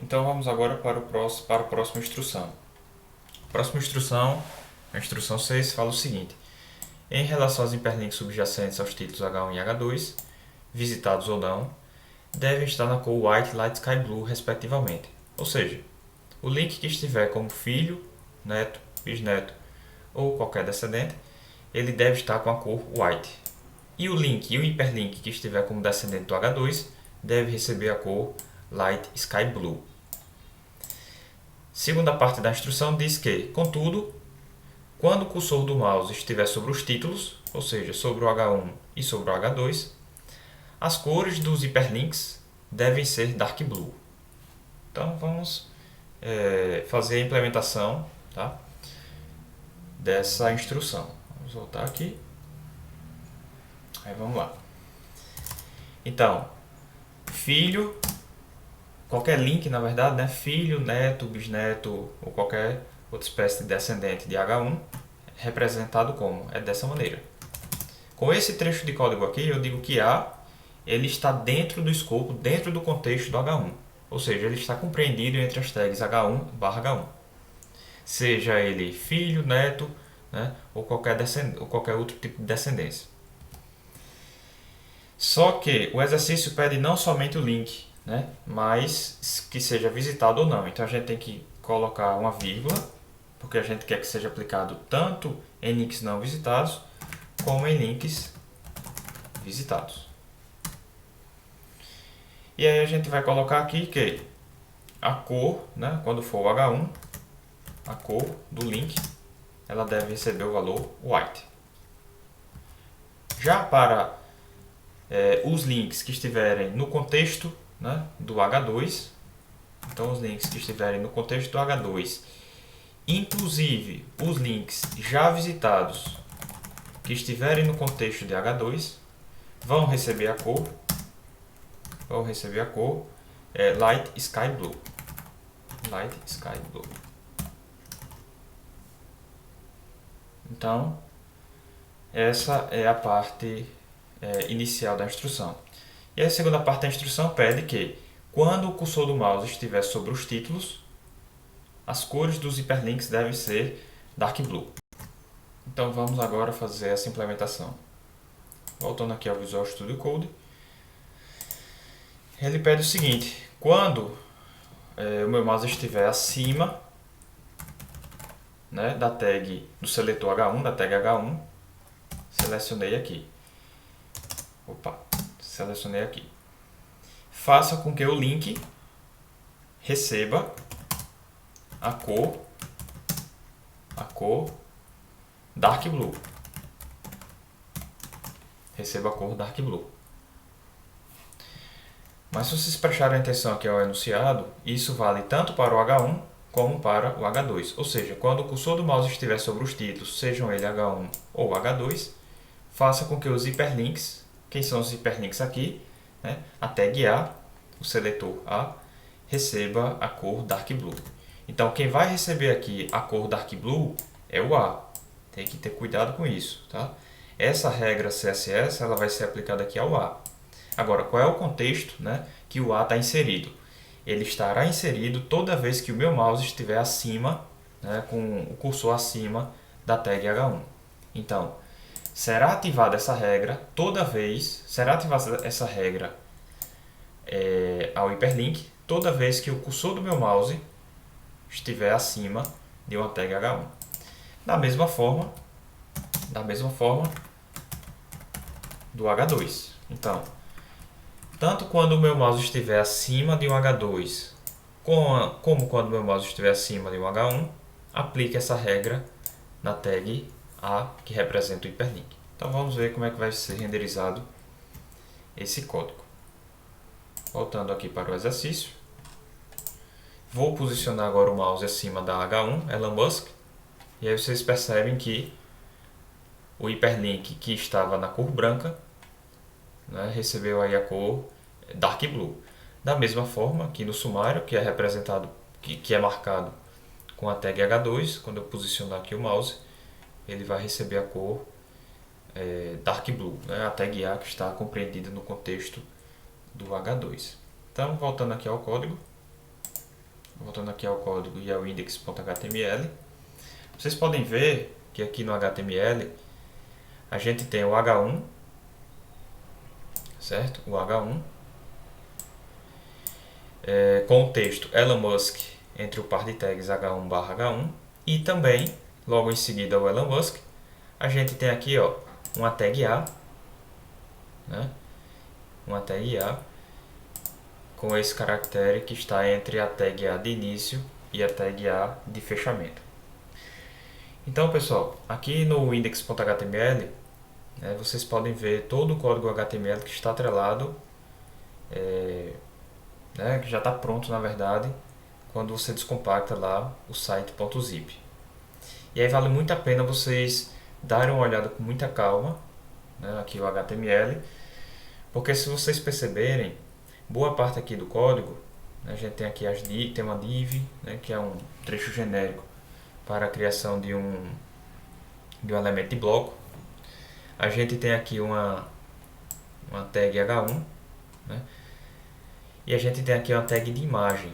Então vamos agora para a próxima instrução. A próxima instrução, a instrução 6, fala o seguinte: em relação aos hiperlinks subjacentes aos títulos H1 e H2, visitados ou não, devem estar na cor White, Light Sky Blue, respectivamente. Ou seja, o link que estiver como filho, neto, bisneto ou qualquer descendente, ele deve estar com a cor White. E o link e o hiperlink que estiver como descendente do H2 deve receber a cor Light Sky Blue. Segunda parte da instrução diz que, contudo, quando o cursor do mouse estiver sobre os títulos, ou seja, sobre o H1 e sobre o H2, as cores dos hiperlinks devem ser Dark Blue. Então vamos fazer a implementação, tá, dessa instrução. Vamos voltar aqui. Aí vamos lá. Então, filho, qualquer link, na verdade, né? Filho, neto, bisneto ou qualquer outra espécie de descendente de H1, representado como? É dessa maneira. Com esse trecho de código aqui, eu digo que A ele está dentro do escopo, dentro do contexto do H1. Ou seja, ele está compreendido entre as tags H1/H1. Seja ele filho, neto, né? ou qualquer outro tipo de descendência. Só que o exercício pede não somente o link, né? mas que seja visitado ou não. Então a gente tem que colocar uma vírgula, porque a gente quer que seja aplicado tanto em links não visitados, como em links visitados. E aí a gente vai colocar aqui que a cor, né, quando for o H1, a cor do link, ela deve receber o valor white. Já para os links que estiverem no contexto, né, do H2, então os links que estiverem no contexto do H2, inclusive os links já visitados que estiverem no contexto de H2, vão receber a cor Light Sky Blue. Light Sky Blue. Então, essa é a parte inicial da instrução. E a segunda parte da instrução pede que, quando o cursor do mouse estiver sobre os títulos, as cores dos hiperlinks devem ser Dark Blue. Então vamos agora fazer essa implementação. Voltando aqui ao Visual Studio Code, ele pede o seguinte: quando o meu mouse estiver acima, né, da tag do seletor H1, da tag H1, selecionei aqui. Selecionei aqui. Faça com que o link receba a cor Dark Blue. Receba a cor Dark Blue. Mas se vocês prestarem atenção aqui ao enunciado, isso vale tanto para o H1 como para o H2. Ou seja, quando o cursor do mouse estiver sobre os títulos, sejam ele H1 ou H2, faça com que os hiperlinks, quem são os hiperlinks aqui, né? A tag A, o seletor A, receba a cor Dark Blue. Então, quem vai receber aqui a cor Dark Blue é o A. Tem que ter cuidado com isso, tá? Essa regra CSS ela vai ser aplicada aqui ao A. Agora, qual é o contexto, né, que o A está inserido? Ele estará inserido toda vez que o meu mouse estiver acima, né, com o cursor acima da tag H1. Então, será ativada essa regra ao hiperlink toda vez que o cursor do meu mouse estiver acima de uma tag H1. Da mesma forma do H2. Então, tanto quando o meu mouse estiver acima de um H2, como quando o meu mouse estiver acima de um H1, aplique essa regra na tag A, que representa o hiperlink. Então vamos ver como é que vai ser renderizado esse código. Voltando aqui para o exercício. Vou posicionar agora o mouse acima da H1, Elon Musk, e aí vocês percebem que o hiperlink que estava na cor branca, né, recebeu aí a cor Dark Blue. Da mesma forma que no sumário, que é representado, que é marcado com a tag H2, quando eu posicionar aqui o mouse, ele vai receber a cor Dark Blue, né, a tag A que está compreendida no contexto do H2. Então, voltando aqui ao código, voltando aqui ao código e ao index.html, vocês podem ver que aqui no HTML a gente tem o H1, certo? O H1 com o texto Elon Musk entre o par de tags H1/H1 e também, logo em seguida o Elon Musk, a gente tem aqui ó, uma tag A, né? Uma tag A com esse caractere que está entre a tag A de início e a tag A de fechamento. Então, pessoal, aqui no index.html, né, vocês podem ver todo o código HTML que está atrelado, né, que já está pronto, na verdade, quando você descompacta lá o site.zip. E aí vale muito a pena vocês darem uma olhada com muita calma, né, aqui o HTML, porque se vocês perceberem, boa parte aqui do código, né, a gente tem aqui tem uma div, né, que é um trecho genérico para a criação de um elemento de bloco. A gente tem aqui uma tag H1, né, e a gente tem aqui uma tag de imagem.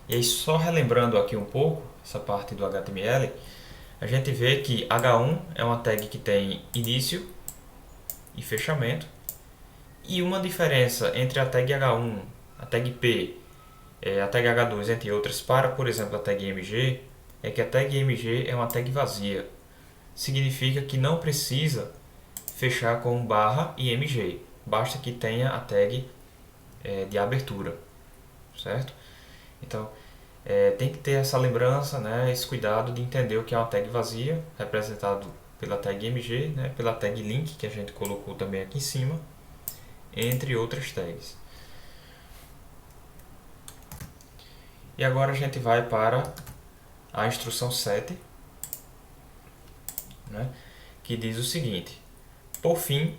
E aí, só relembrando aqui um pouco essa parte do HTML, a gente vê que H1 é uma tag que tem início e fechamento. E uma diferença entre a tag H1, a tag P, a tag H2, entre outras, para, por exemplo, a tag MG, é que a tag MG é uma tag vazia. Significa que não precisa fechar com barra e MG. Basta que tenha a tag de abertura, certo? Então, tem que ter essa lembrança, né, esse cuidado de entender o que é uma tag vazia, representado pela tag MG, né, pela tag link, que a gente colocou também aqui em cima, entre outras tags. E agora a gente vai para a instrução 7, né, que diz o seguinte: por fim,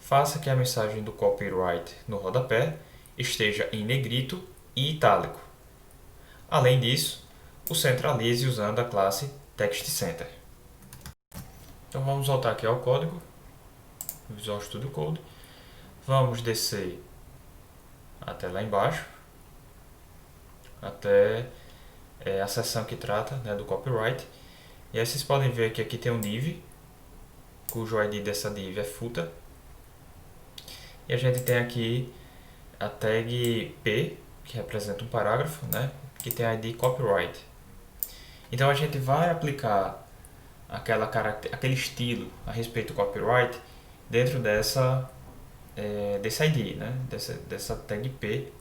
faça que a mensagem do copyright no rodapé esteja em negrito e itálico. Além disso, o centralize usando a classe TextCenter. Então vamos voltar aqui ao código, Visual Studio Code. Vamos descer até lá embaixo, até a seção que trata, né, do copyright. E aí vocês podem ver que aqui tem um div, cujo ID dessa div é footer. E a gente tem aqui a tag P, que representa um parágrafo, né, que tem a ID copyright. Então a gente vai aplicar aquele estilo a respeito do copyright dentro desse ID, né, dessa tag P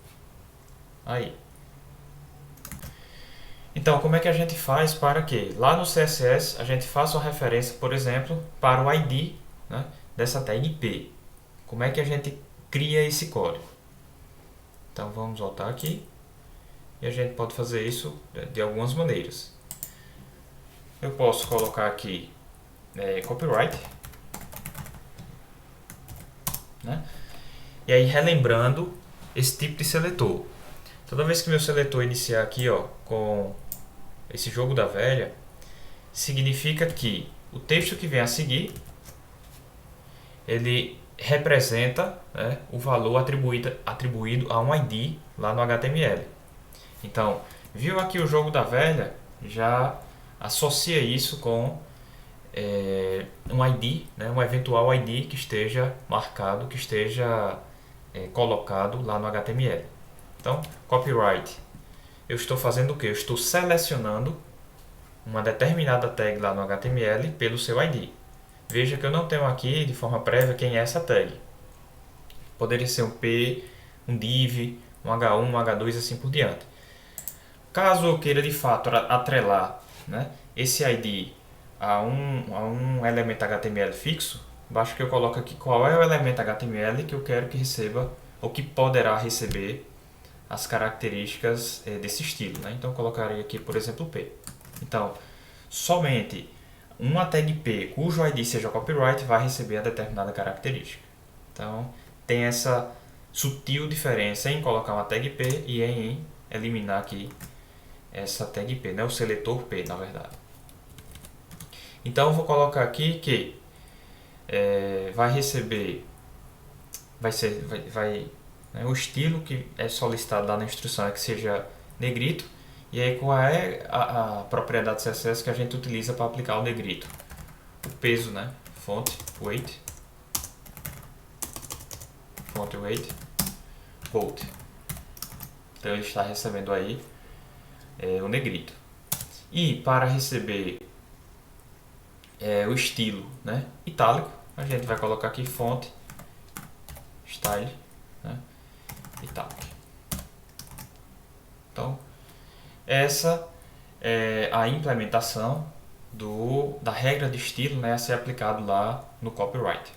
aí. Então, como é que a gente faz para que lá no CSS a gente faça uma referência, por exemplo, para o ID, né, dessa tag P? Como é que a gente cria esse código? Então vamos voltar aqui e a gente pode fazer isso de algumas maneiras. Eu posso colocar aqui copyright, né? E aí, relembrando esse tipo de seletor. Toda vez que meu seletor iniciar aqui ó, com esse jogo da velha, significa que o texto que vem a seguir, ele representa, né, o valor atribuído a um ID lá no HTML. Então, viu aqui o jogo da velha, já associa isso com um ID, né, um eventual ID que esteja marcado, que esteja colocado lá no HTML. Então, copyright, eu estou fazendo o que? Eu estou selecionando uma determinada tag lá no HTML pelo seu ID. Veja que eu não tenho aqui de forma prévia quem é essa tag. Poderia ser um P, um div, um H1, um H2 e assim por diante. Caso eu queira de fato atrelar, né, esse ID a um elemento HTML fixo, basta que eu coloque aqui qual é o elemento HTML que eu quero que receba ou que poderá receber as características desse estilo, né? Então eu colocarei aqui, por exemplo, P. Então, somente uma tag P cujo ID seja copyright vai receber a determinada característica. Então, tem essa sutil diferença em colocar uma tag P e em eliminar aqui essa tag P, né? O seletor P, na verdade. Então, eu vou colocar aqui que vai receber, né, o estilo que é solicitado lá na instrução é que seja negrito. E aí qual é a propriedade CSS que a gente utiliza para aplicar o negrito? O peso, né? Font weight, bold. Então ele está recebendo aí o negrito. E para receber o estilo, né, itálico, a gente vai colocar aqui font style, né, italic. Então essa é a implementação da regra de estilo, né, a ser aplicado lá no copyright.